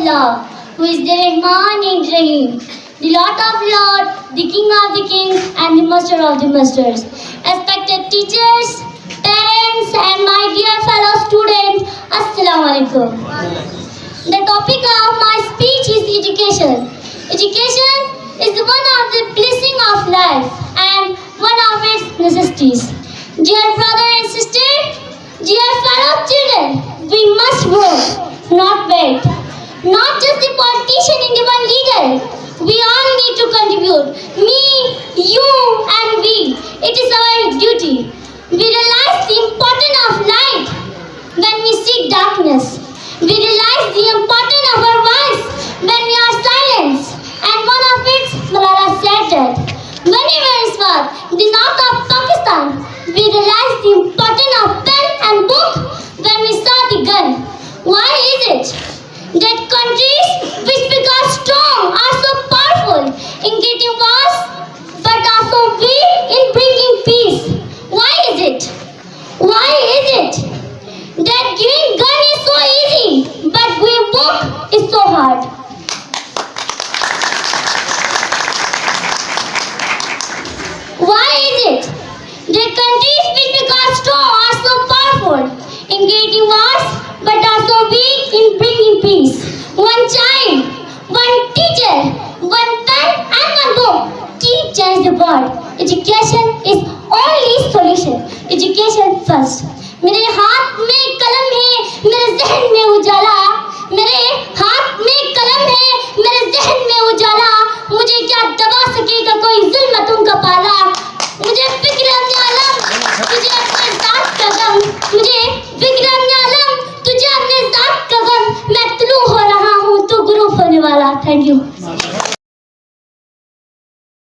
Allah, who is the Rahman and Rahim, the Lord of Lords, the King of the Kings, and the Master of the Masters. Respected teachers, parents, and my dear fellow students, Assalamu alaikum. The topic of my speech is education. Education is one of the blessings of life and one of its necessities. Dear brother and sister, dear fellow children, we must work, not wait. Not just the politician and the one leader. We all need to contribute. Me, you, and we. It is our duty. We realize the importance of light when we seek darkness. We realize the importance of our voice when we are silent. And one of its, Malala said that whenever it was the north of Pakistan, we realize the importance of pen and book when we saw the gun. Why is it that countries which become strong are so powerful in getting wars but are so weak in bringing peace? Why is it? Why is it that giving gun is so easy but giving book is so hard? Why is it that countries which become strong are so powerful in getting wars but are so weak in bringing peace? One child, one teacher, one pen and one book can change the world. Education is only solution. Education first. मेरे हाथ में कलम है, मेरे ज़हन में उजाला. मेरे हाथ में कलम है, मेरे ज़हन में उजाला. मुझे क्या दबा सकेगा कोई ज़ुल्म तुमका पाला. मुझे फिक्र आलम, तुझे अपने ज़ात का गम. मुझे फिक्र आलम, तुझे अपने ज़ात का गम. मैं तुलू हो रहा हूँ, तू गुरूब होने वाला. Thank you.